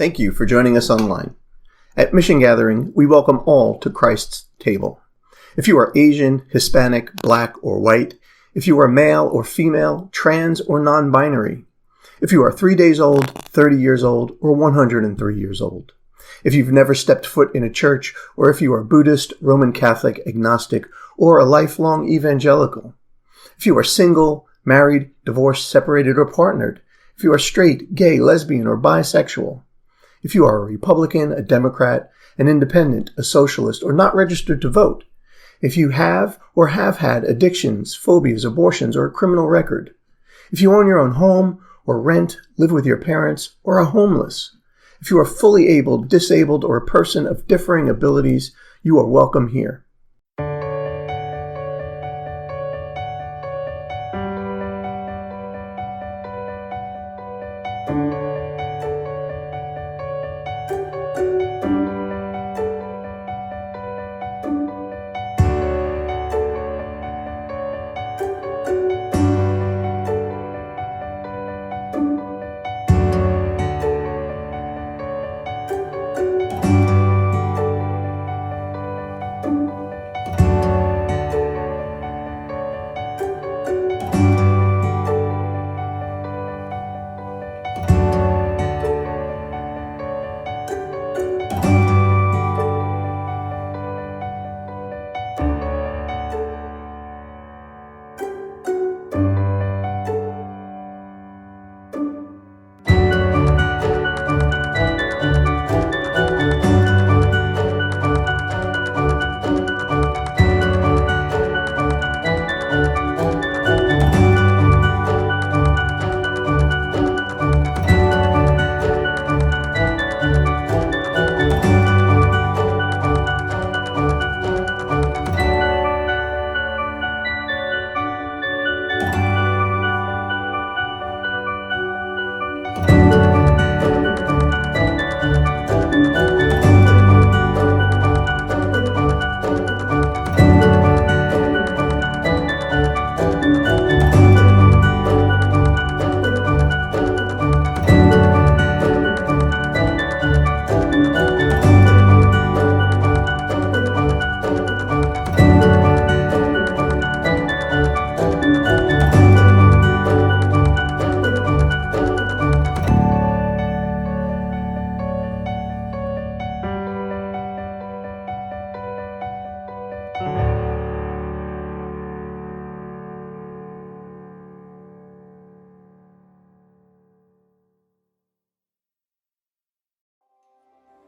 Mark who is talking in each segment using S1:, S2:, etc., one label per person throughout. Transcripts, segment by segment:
S1: Thank you for joining us online. At Mission Gathering, we welcome all to Christ's table. If you are Asian, Hispanic, Black, or white, if you are male or female, trans or non-binary, if you are 3 days old, 30 years old, or 103 years old, if you've never stepped foot in a church, or if you are Buddhist, Roman Catholic, agnostic, or a lifelong evangelical, if you are single, married, divorced, separated, or partnered, if you are straight, gay, lesbian, or bisexual, if you are a Republican, a Democrat, an independent, a socialist, or not registered to vote, if you have or have had addictions, phobias, abortions, or a criminal record, if you own your own home or rent, live with your parents, or are homeless, if you are fully able, disabled, or a person of differing abilities, you are welcome here.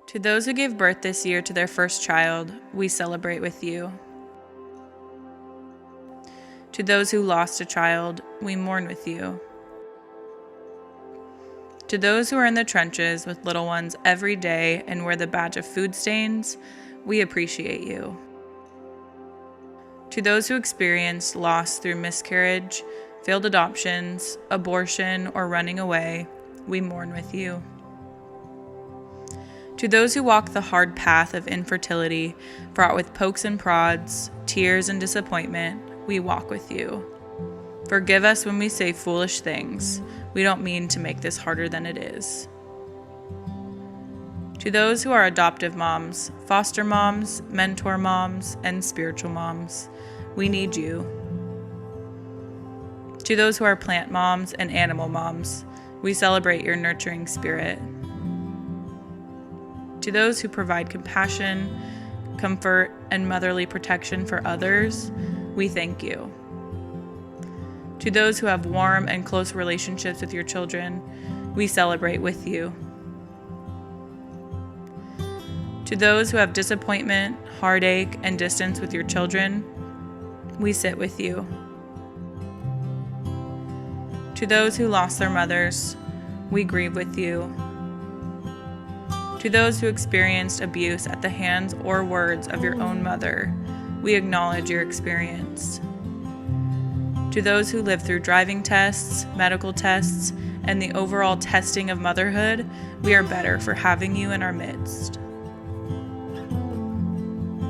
S2: To those who gave birth this year to their first child, we celebrate with you. To those who lost a child, we mourn with you. To those who are in the trenches with little ones every day and wear the badge of food stains, we appreciate you. To those who experienced loss through miscarriage, failed adoptions, abortion, or running away, we mourn with you. To those who walk the hard path of infertility, fraught with pokes and prods, tears and disappointment, we walk with you. Forgive us when we say foolish things. We don't mean to make this harder than it is. To those who are adoptive moms, foster moms, mentor moms, and spiritual moms, we need you. To those who are plant moms and animal moms, we celebrate your nurturing spirit. To those who provide compassion, comfort, and motherly protection for others, we thank you. To those who have warm and close relationships with your children, we celebrate with you. To those who have disappointment, heartache, and distance with your children, we sit with you. To those who lost their mothers, we grieve with you. To those who experienced abuse at the hands or words of your own mother, we acknowledge your experience. To those who lived through driving tests, medical tests, and the overall testing of motherhood, we are better for having you in our midst.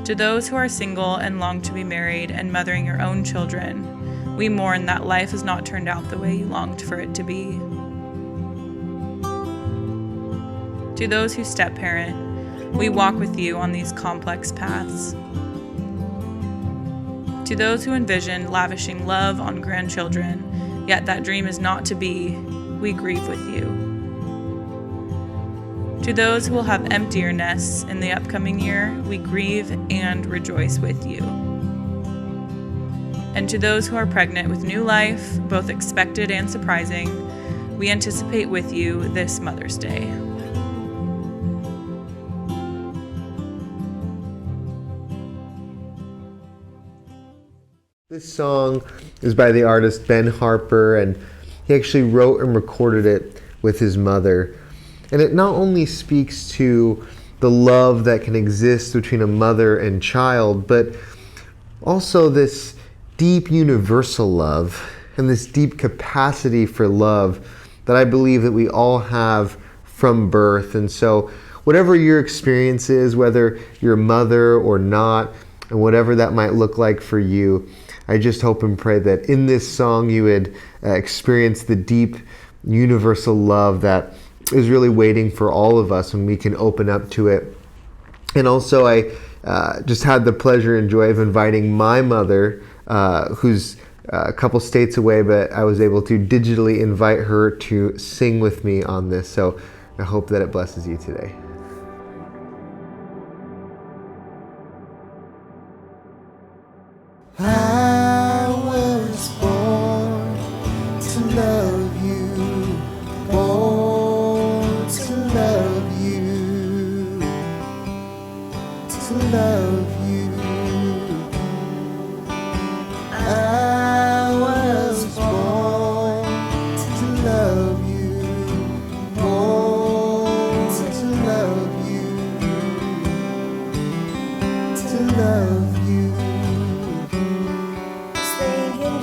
S2: To those who are single and long to be married and mothering your own children, we mourn that life has not turned out the way you longed for it to be. To those who step parent, we walk with you on these complex paths. To those who envision lavishing love on grandchildren, yet that dream is not to be, we grieve with you. To those who will have emptier nests in the upcoming year, we grieve and rejoice with you. And to those who are pregnant with new life, both expected and surprising, we anticipate with you this Mother's Day.
S3: This song is by the artist Ben Harper, and he actually wrote and recorded it with his mother. And it not only speaks to the love that can exist between a mother and child, but also this deep universal love and this deep capacity for love that I believe that we all have from birth. And so whatever your experience is, whether you're a mother or not, and whatever that might look like for you, I just hope and pray that in this song you would experience the deep universal love that is really waiting for all of us when we can open up to it. And also I just had the pleasure and joy of inviting my mother, who's a couple states away, but I was able to digitally invite her to sing with me on this. So I hope that it blesses you today.
S4: I was born to love you, born to love you, to love you. I was born to love you, born to love you, to love you.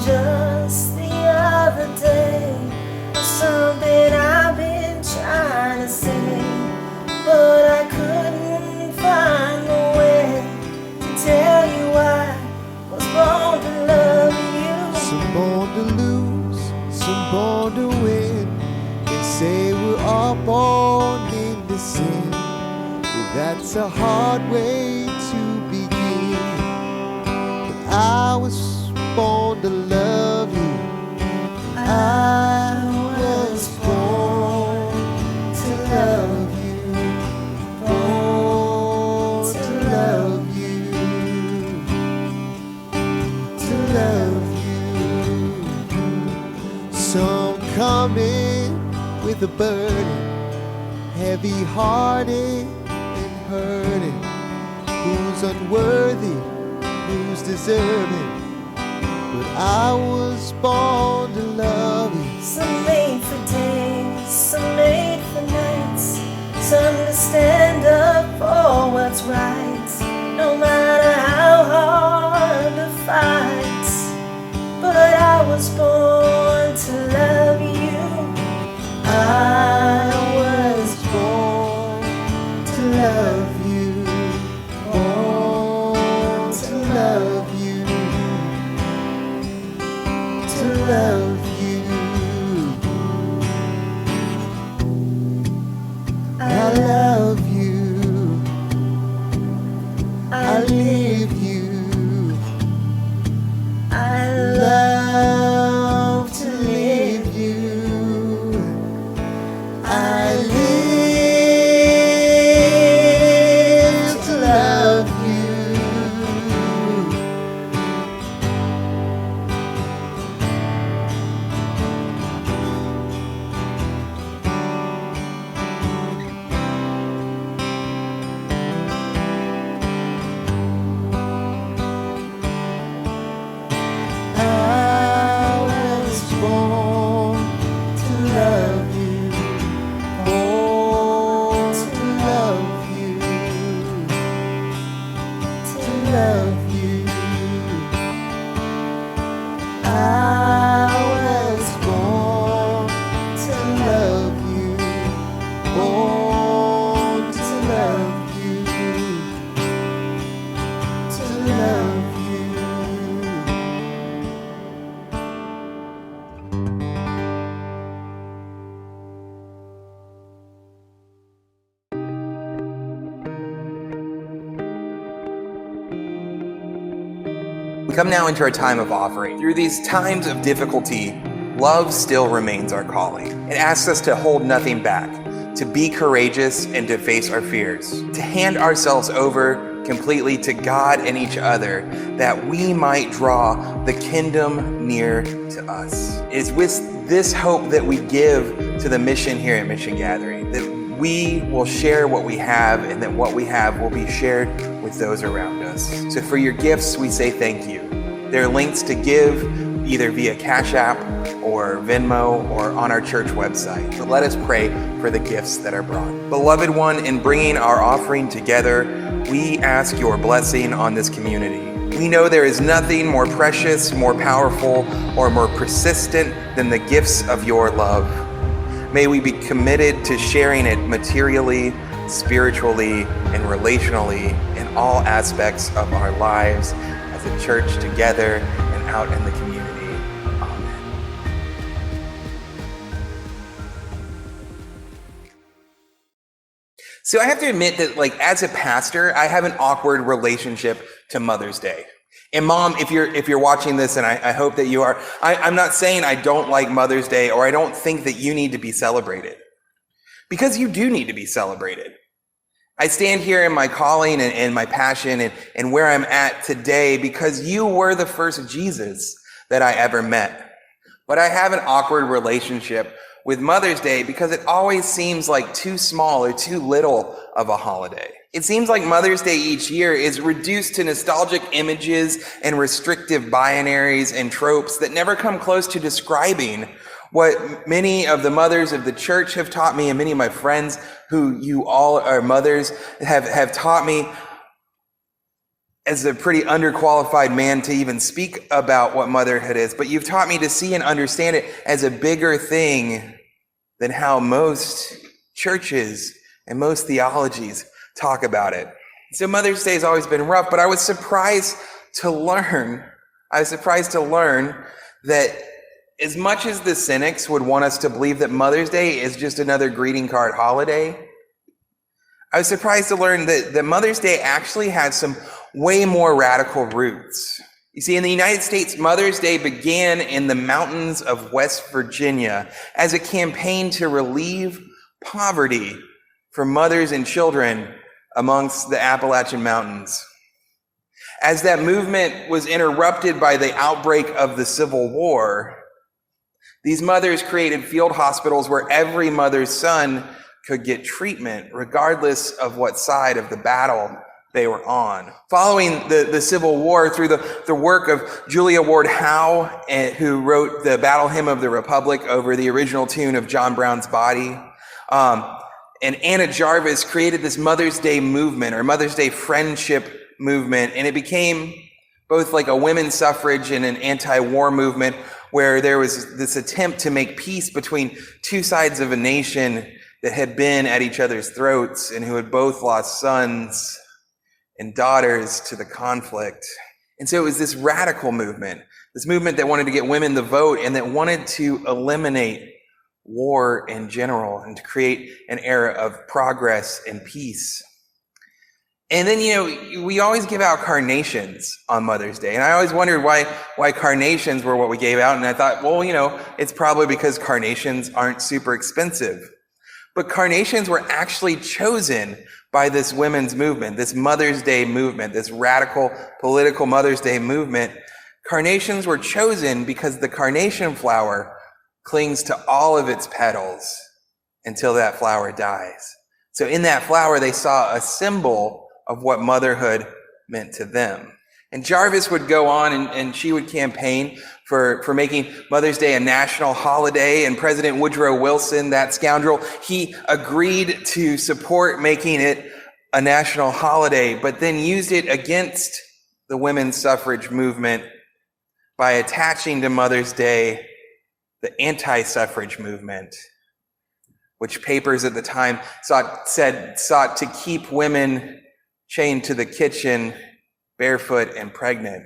S4: Just the other day, something I've been trying to say, but I couldn't find a way to tell you I was born to love you. Some born to lose, some born to win. They say we're all born into sin. Well, that's a hard way to begin. But I was born to love you. I was born to love you, born to love you, to love you. Some come in with a burden, heavy-hearted and hurting. Who's unworthy, who's deserving? But I was born to love you. Some made for days, some made for nights, some to stand up for what's right, no matter how hard the fight. But I was born to love you. I was born to love you, born to love you, to love you. I love you, I live you, I love
S5: We come now into our time of offering. Through these times of difficulty, love still remains our calling. It asks us to hold nothing back, to be courageous and to face our fears, to hand ourselves over completely to God and each other, that we might draw the kingdom near to us. It is with this hope that we give to the mission here at Mission Gathering, that we will share what we have and that what we have will be shared with those around us. So for your gifts, we say thank you. There are links to give either via Cash App or Venmo or on our church website. But let us pray for the gifts that are brought. Beloved one, in bringing our offering together, we ask your blessing on this community. We know there is nothing more precious, more powerful, or more persistent than the gifts of your love. May we be committed to sharing it materially, spiritually, and relationally in all aspects of our lives as a church together and out in the community. Amen. So I have to admit that, as a pastor, I have an awkward relationship to Mother's Day. And Mom, if you're watching this, and I hope that you are, I'm not saying I don't like Mother's Day or I don't think that you need to be celebrated. Because you do need to be celebrated. I stand here in my calling and my passion and where I'm at today because you were the first Jesus that I ever met. But I have an awkward relationship with Mother's Day because it always seems like too small or too little of a holiday. It seems like Mother's Day each year is reduced to nostalgic images and restrictive binaries and tropes that never come close to describing what many of the mothers of the church have taught me, and many of my friends who you all are mothers have taught me as a pretty underqualified man to even speak about what motherhood is. But you've taught me to see and understand it as a bigger thing than how most churches and most theologies talk about it. So Mother's Day has always been rough, but I was surprised to learn that as much as the cynics would want us to believe that Mother's Day is just another greeting card holiday, I was surprised to learn that Mother's Day actually has some way more radical roots. You see, in the United States, Mother's Day began in the mountains of West Virginia as a campaign to relieve poverty for mothers and children amongst the Appalachian Mountains. As that movement was interrupted by the outbreak of the Civil War, these mothers created field hospitals where every mother's son could get treatment, regardless of what side of the battle they were on. Following the Civil War, through the work of Julia Ward Howe, who wrote the Battle Hymn of the Republic over the original tune of John Brown's Body, and Anna Jarvis created this Mother's Day movement, or Mother's Day friendship movement, and it became both like a women's suffrage and an anti-war movement, where there was this attempt to make peace between two sides of a nation that had been at each other's throats and who had both lost sons and daughters to the conflict. And so it was this radical movement, this movement that wanted to get women the vote and that wanted to eliminate war in general and to create an era of progress and peace. And then, we always give out carnations on Mother's Day. And I always wondered why carnations were what we gave out. And I thought, well, it's probably because carnations aren't super expensive. But carnations were actually chosen by this women's movement, this Mother's Day movement, this radical political Mother's Day movement. Carnations were chosen because the carnation flower clings to all of its petals until that flower dies. So in that flower, they saw a symbol of what motherhood meant to them. And Jarvis would go on and she would campaign for making Mother's Day a national holiday. And President Woodrow Wilson, that scoundrel, he agreed to support making it a national holiday, but then used it against the women's suffrage movement by attaching to Mother's Day the anti-suffrage movement, which papers at the time sought to keep women chained to the kitchen, barefoot and pregnant.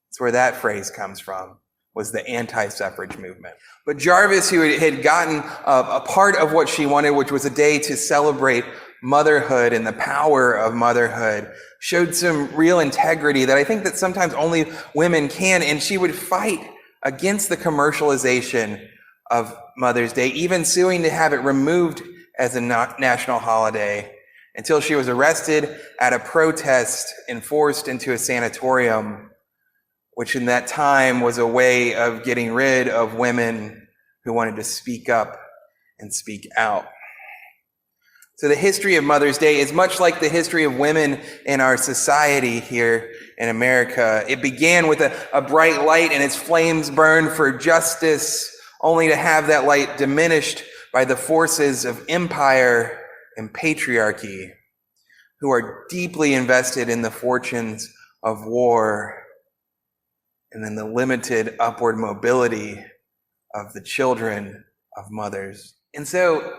S5: That's where that phrase comes from, was the anti-suffrage movement. But Jarvis, who had gotten a part of what she wanted, which was a day to celebrate motherhood and the power of motherhood, showed some real integrity that I think that sometimes only women can. And she would fight against the commercialization of Mother's Day, even suing to have it removed as a national holiday, until she was arrested at a protest and forced into a sanatorium, which in that time was a way of getting rid of women who wanted to speak up and speak out. So the history of Mother's Day is much like the history of women in our society here in America. It began with a bright light and its flames burned for justice, only to have that light diminished by the forces of empire and patriarchy, who are deeply invested in the fortunes of war and in the limited upward mobility of the children of mothers. And so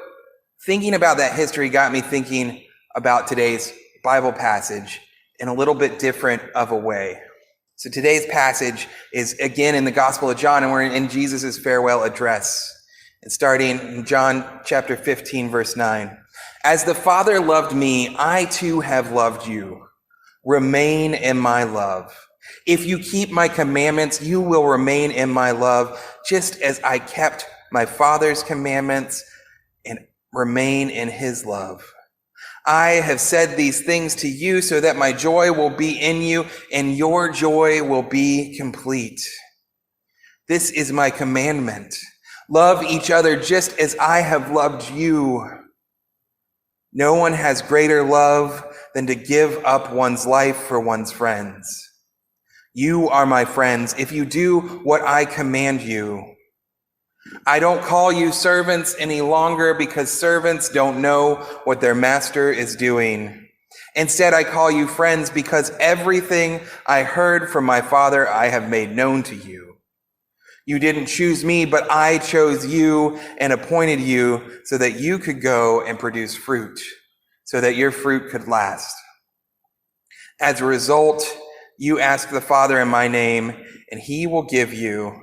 S5: thinking about that history got me thinking about today's Bible passage in a little bit different of a way. So today's passage is again in the Gospel of John, and we're in Jesus' farewell address. And starting in John chapter 15, verse 9. As the Father loved me, I too have loved you. Remain in my love. If you keep my commandments, you will remain in my love, just as I kept my Father's commandments and remain in his love. I have said these things to you so that my joy will be in you and your joy will be complete. This is my commandment. Love each other just as I have loved you. No one has greater love than to give up one's life for one's friends. You are my friends if you do what I command you. I don't call you servants any longer because servants don't know what their master is doing. Instead, I call you friends because everything I heard from my Father I have made known to you. You didn't choose me, but I chose you and appointed you so that you could go and produce fruit, so that your fruit could last. As a result, you ask the Father in my name, and he will give you.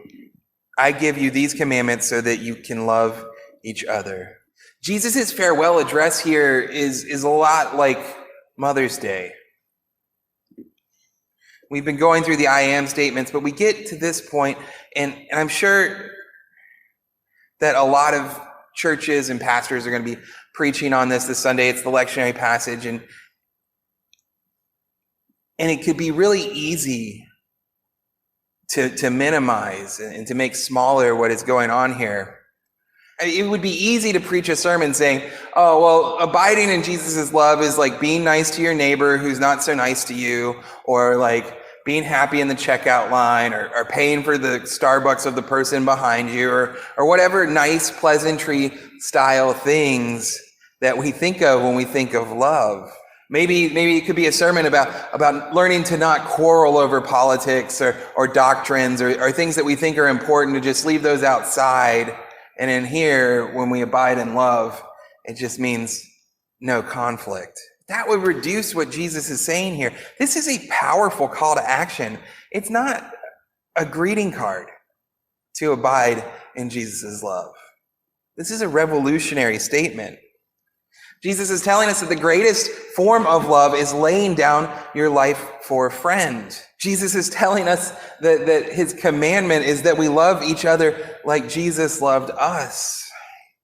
S5: I give you these commandments so that you can love each other. Jesus' farewell address here is a lot like Mother's Day. We've been going through the I am statements, but we get to this point, and I'm sure that a lot of churches and pastors are going to be preaching on this Sunday. It's the lectionary passage, and it could be really easy to minimize and to make smaller what is going on here. It would be easy to preach a sermon saying, oh, well, abiding in Jesus' love is like being nice to your neighbor who's not so nice to you, or like being happy in the checkout line, or paying for the Starbucks of the person behind you, or whatever nice pleasantry style things that we think of when we think of love. Maybe it could be a sermon about learning to not quarrel over politics or doctrines or things that we think are important, to just leave those outside. And in here, when we abide in love, it just means no conflict. That would reduce what Jesus is saying here. This is a powerful call to action. It's not a greeting card to abide in Jesus' love. This is a revolutionary statement. Jesus is telling us that the greatest form of love is laying down your life for a friend. Jesus is telling us that his commandment is that we love each other like Jesus loved us.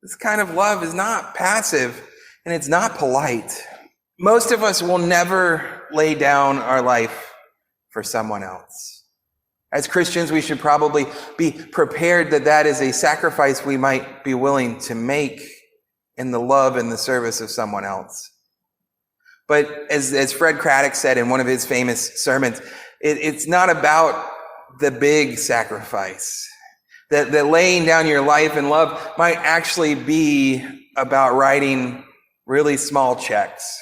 S5: This kind of love is not passive and it's not polite. Most of us will never lay down our life for someone else. As Christians, we should probably be prepared that is a sacrifice we might be willing to make in the love and the service of someone else. But as Fred Craddock said in one of his famous sermons, it's not about the big sacrifice. That laying down your life in love might actually be about writing really small checks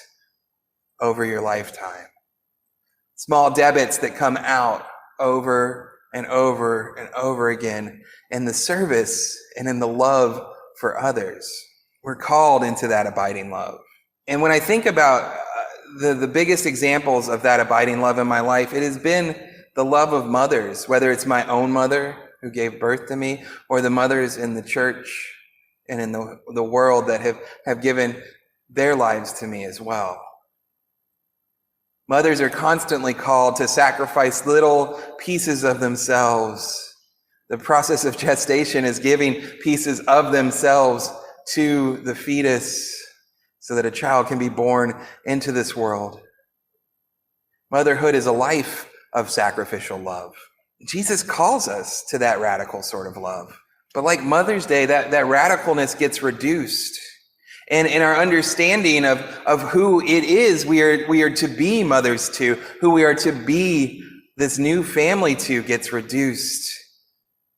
S5: over your lifetime. Small debits that come out over and over and over again in the service and in the love for others. We're called into that abiding love. And when I think about the biggest examples of that abiding love in my life, it has been the love of mothers, whether it's my own mother who gave birth to me, or the mothers in the church and in the world that have given their lives to me as well. Mothers are constantly called to sacrifice little pieces of themselves. The process of gestation is giving pieces of themselves to the fetus so that a child can be born into this world. Motherhood is a life of sacrificial love. Jesus calls us to that radical sort of love. But like Mother's Day, that radicalness gets reduced. And in our understanding of who it is we are to be mothers to, who we are to be this new family to, gets reduced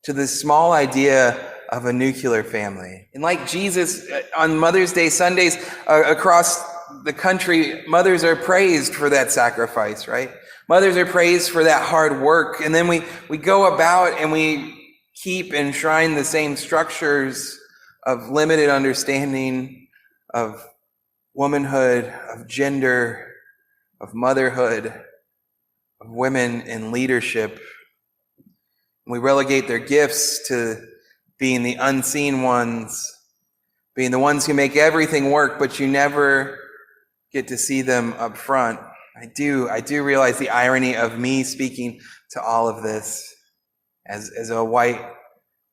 S5: to this small idea of a nuclear family. And like Jesus, on Mother's Day Sundays across the country, mothers are praised for that sacrifice, right? Mothers are praised for that hard work. And then we go about and we keep and shrine the same structures of limited understanding of womanhood, of gender, of motherhood, of women in leadership. We relegate their gifts to being the unseen ones, being the ones who make everything work, but you never get to see them up front. I do realize the irony of me speaking to all of this as a white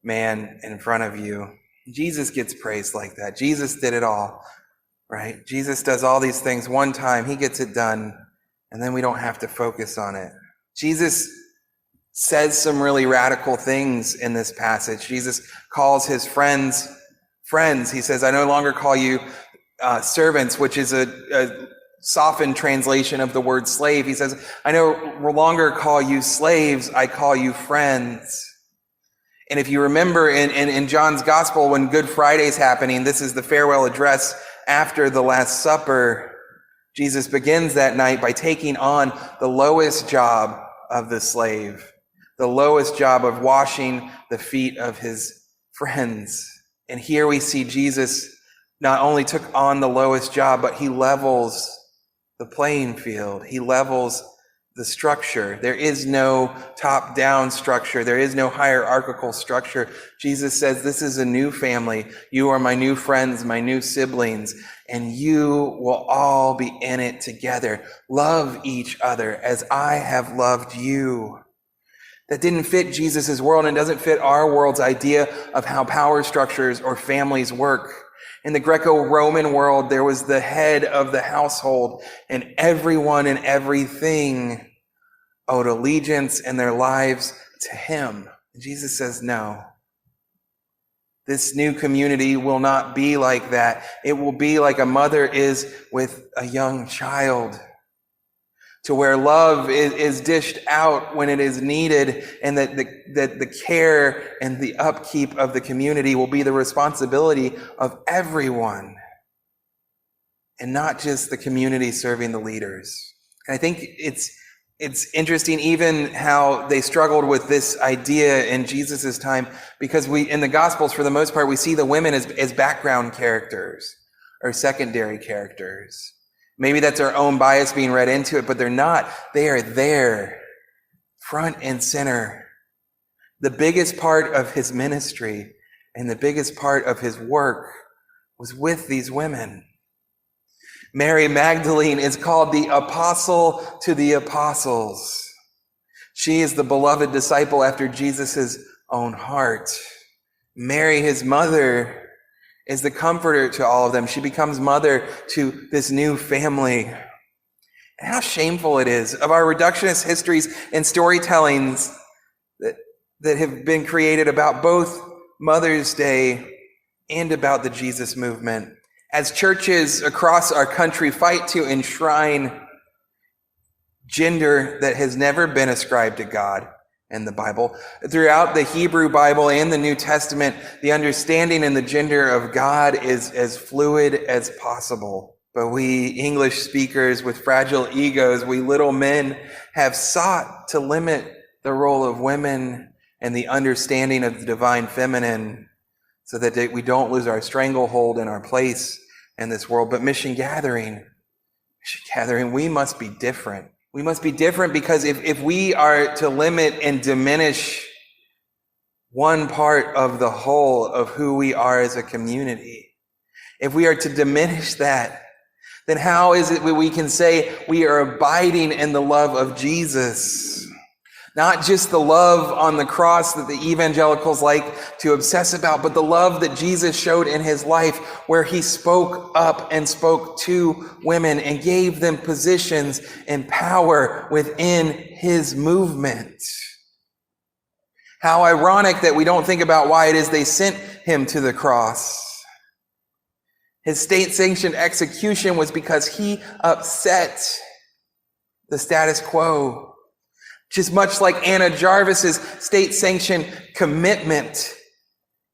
S5: man in front of you. Jesus gets praised like that. Jesus did it all, right? Jesus does all these things one time. He gets it done, and then we don't have to focus on it. Jesus says some really radical things in this passage. Jesus calls his friends. He says, I no longer call you servants, which is a softened translation of the word slave. He says, I no longer call you slaves, I call you friends. And if you remember in John's gospel, when Good Friday's happening, this is the farewell address after the Last Supper. Jesus begins that night by taking on the lowest job of the slave, the lowest job of washing the feet of his friends. And here we see Jesus not only took on the lowest job, but he levels the playing field. He levels the structure. There is no top-down structure. There is no hierarchical structure. Jesus says, this is a new family. You are my new friends, my new siblings, and you will all be in it together. Love each other as I have loved you. That didn't fit Jesus' world and doesn't fit our world's idea of how power structures or families work. In the Greco-Roman world, there was the head of the household, and everyone and everything owed allegiance and their lives to him. And Jesus says, no. This new community will not be like that. It will be like a mother is with a young child, to where love is dished out when it is needed, and that the care and the upkeep of the community will be the responsibility of everyone, and not just the community serving the leaders. And I think it's interesting even how they struggled with this idea in Jesus' time, because in the Gospels, for the most part, we see the women as background characters or secondary characters. Maybe that's our own bias being read into it, but they're not. They are there, front and center. The biggest part of his ministry and the biggest part of his work was with these women. Mary Magdalene is called the apostle to the apostles. She is the beloved disciple after Jesus' own heart. Mary, his mother, is the comforter to all of them. She becomes mother to this new family. And how shameful it is of our reductionist histories and storytellings that have been created about both Mother's Day and about the Jesus movement. As churches across our country fight to enshrine gender that has never been ascribed to God in the Bible. Throughout the Hebrew Bible and the New Testament, the understanding and the gender of God is as fluid as possible. But we English speakers with fragile egos, we little men, have sought to limit the role of women and the understanding of the divine feminine so that we don't lose our stranglehold in our place in this world. But Mission Gathering, we must be different. We must be different because if we are to limit and diminish one part of the whole of who we are as a community, if we are to diminish that, then how is it that we can say we are abiding in the love of Jesus? Not just the love on the cross that the evangelicals like to obsess about, but the love that Jesus showed in his life, where he spoke up and spoke to women and gave them positions and power within his movement. How ironic that we don't think about why it is they sent him to the cross. His state-sanctioned execution was because he upset the status quo. Just much like Anna Jarvis's state-sanctioned commitment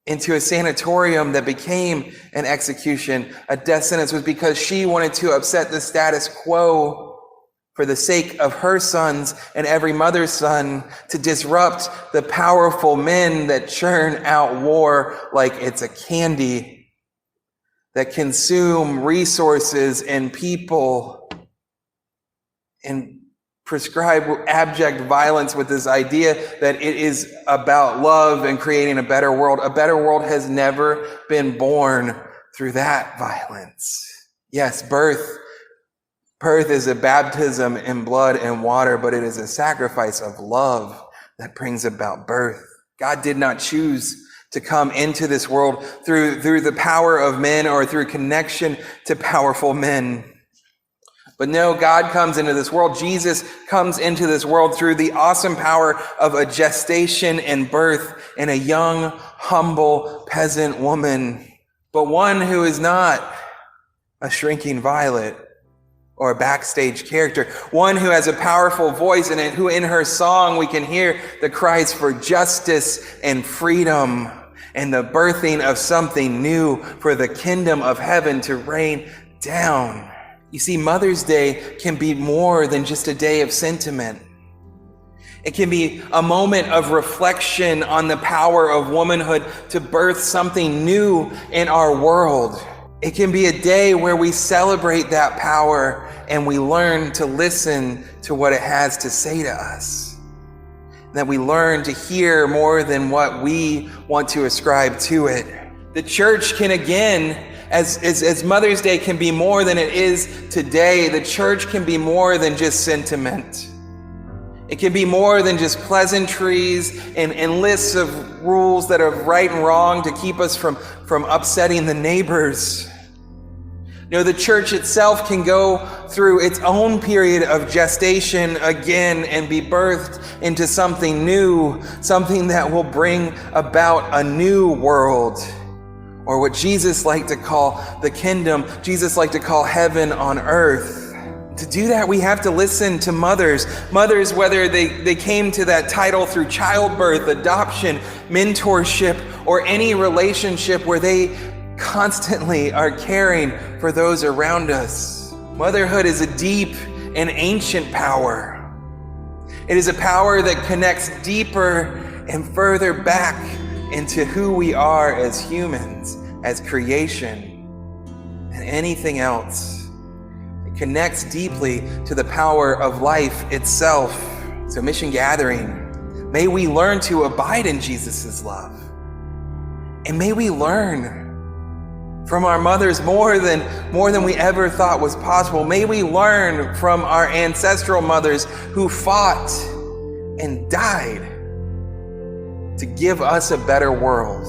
S5: into a sanatorium that became an execution, a death sentence, was because she wanted to upset the status quo for the sake of her sons and every mother's son, to disrupt the powerful men that churn out war like it's a candy, that consume resources and people and prescribe abject violence with this idea that it is about love and creating a better world. A better world has never been born through that violence. Yes, birth is a baptism in blood and water, but it is a sacrifice of love that brings about birth. God did not choose to come into this world through the power of men or through connection to powerful men. But no, God comes into this world. Jesus comes into this world through the awesome power of a gestation and birth in a young, humble peasant woman, but one who is not a shrinking violet or a backstage character, one who has a powerful voice and who in her song we can hear the cries for justice and freedom and the birthing of something new for the kingdom of heaven to reign down. You see, Mother's Day can be more than just a day of sentiment. It can be a moment of reflection on the power of womanhood to birth something new in our world. It can be a day where we celebrate that power and we learn to listen to what it has to say to us. That we learn to hear more than what we want to ascribe to it. The church can again, as Mother's Day can be more than it is today, the church can be more than just sentiment. It can be more than just pleasantries and lists of rules that are right and wrong to keep us from upsetting the neighbors. No, the church itself can go through its own period of gestation again and be birthed into something new, something that will bring about a new world. Or what Jesus liked to call the kingdom, Jesus liked to call heaven on earth. To do that, we have to listen to mothers. Mothers, whether they came to that title through childbirth, adoption, mentorship, or any relationship where they constantly are caring for those around us. Motherhood is a deep and ancient power. It is a power that connects deeper and further back into who we are as humans, as creation, and anything else. It connects deeply to the power of life itself. So Mission Gathering, may we learn to abide in Jesus' love. And may we learn from our mothers more than we ever thought was possible. May we learn from our ancestral mothers who fought and died to give us a better world.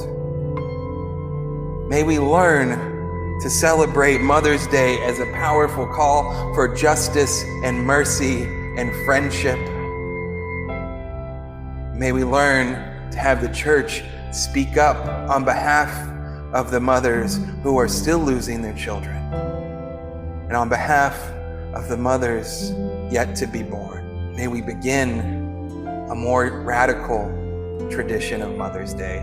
S5: May we learn to celebrate Mother's Day as a powerful call for justice and mercy and friendship. May we learn to have the church speak up on behalf of the mothers who are still losing their children, and on behalf of the mothers yet to be born. May we begin a more radical tradition of Mother's Day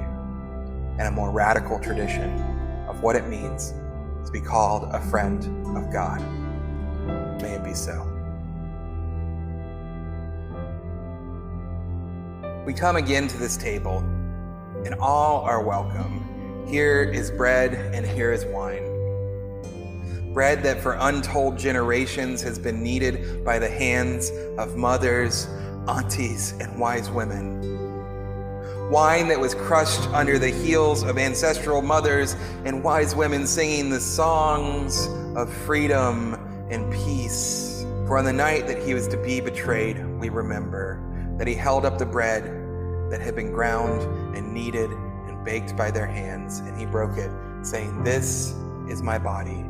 S5: and a more radical tradition of what it means to be called a friend of God. May it be so. We come again to this table, and all are welcome. Here is bread and here is wine. Bread that for untold generations has been kneaded by the hands of mothers, aunties, and wise women. wine that was crushed under the heels of ancestral mothers and wise women singing the songs of freedom and peace. For on the night that he was to be betrayed, we remember that he held up the bread that had been ground and kneaded and baked by their hands, and he broke it, saying, "This is my body,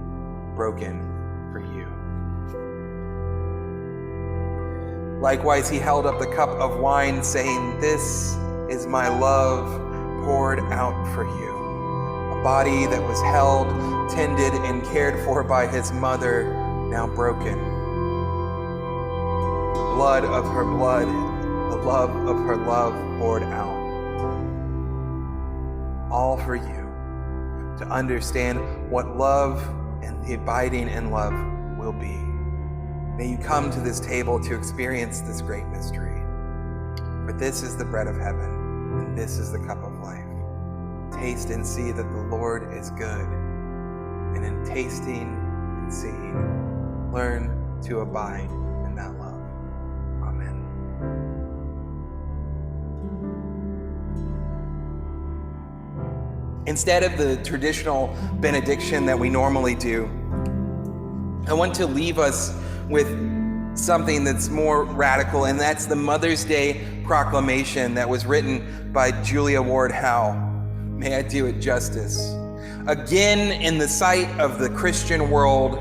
S5: broken for you." Likewise, he held up the cup of wine, saying, "This is my love poured out for you." A body that was held, tended, and cared for by his mother, now broken. Blood of her blood, the love of her love poured out. All for you, to understand what love and the abiding in love will be. May you come to this table to experience this great mystery. For this is the bread of heaven, and this is the cup of life. Taste and see that the Lord is good. And in tasting and seeing, learn to abide in that love. Amen. Instead of the traditional benediction that we normally do, I want to leave us with something that's more radical, and that's the Mother's Day proclamation that was written by Julia Ward Howe. May I do it justice. Again, in the sight of the Christian world,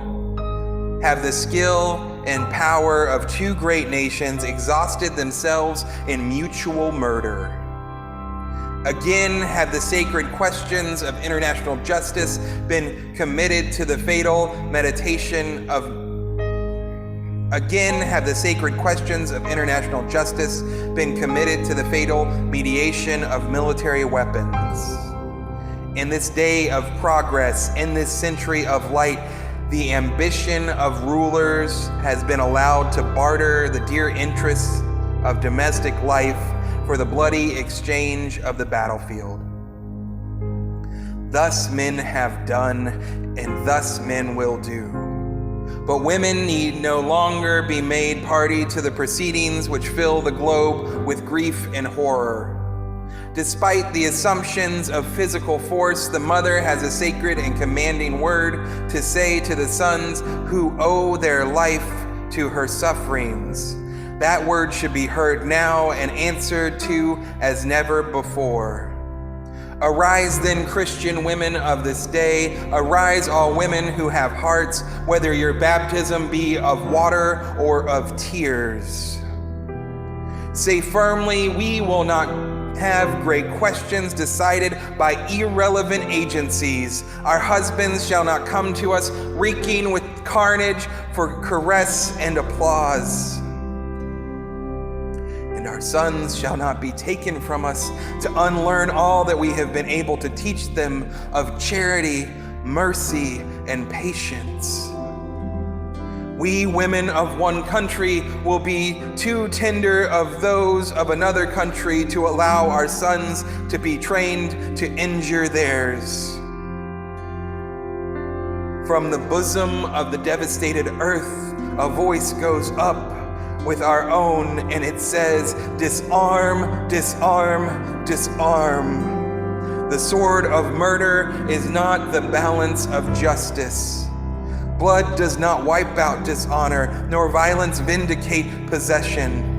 S5: have the skill and power of two great nations exhausted themselves in mutual murder. Again, have the sacred questions of international justice been committed to the fatal meditation of Again, have the sacred questions of international justice been committed to the fatal mediation of military weapons. In this day of progress, in this century of light, the ambition of rulers has been allowed to barter the dear interests of domestic life for the bloody exchange of the battlefield. Thus men have done, and thus men will do. But women need no longer be made party to the proceedings which fill the globe with grief and horror. Despite the assumptions of physical force, the mother has a sacred and commanding word to say to the sons who owe their life to her sufferings. That word should be heard now and answered to as never before. Arise then, Christian women of this day. Arise, all women who have hearts, whether your baptism be of water or of tears. Say firmly, we will not have great questions decided by irrelevant agencies. Our husbands shall not come to us reeking with carnage for caress and applause. And our sons shall not be taken from us to unlearn all that we have been able to teach them of charity, mercy, and patience. We women of one country will be too tender of those of another country to allow our sons to be trained to injure theirs. From the bosom of the devastated earth, a voice goes up with our own, and it says, disarm, disarm, disarm. The sword of murder is not the balance of justice. Blood does not wipe out dishonor, nor violence vindicate possession.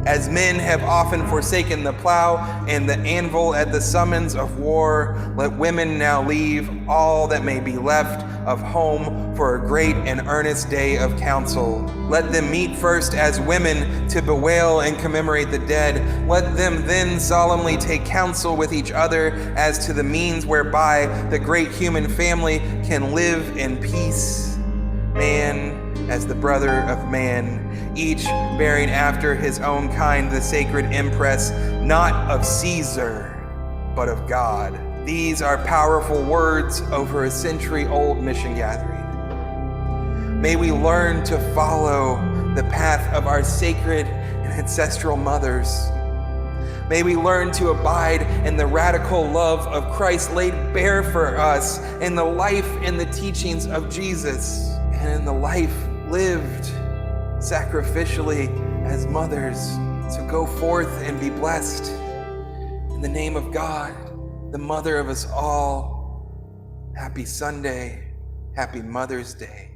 S5: As men have often forsaken the plow and the anvil at the summons of war, let women now leave all that may be left of home for a great and earnest day of council. Let them meet first as women to bewail and commemorate the dead. Let them then solemnly take counsel with each other as to the means whereby the great human family can live in peace. Man as the brother of man, each bearing after his own kind the sacred impress, not of Caesar, but of God. These are powerful words over a century-old mission gathering. May we learn to follow the path of our sacred and ancestral mothers. May we learn to abide in the radical love of Christ laid bare for us in the life and the teachings of Jesus, and in the life lived sacrificially as mothers. So go forth and be blessed. In the name of God, the mother of us all, happy Sunday, happy Mother's Day.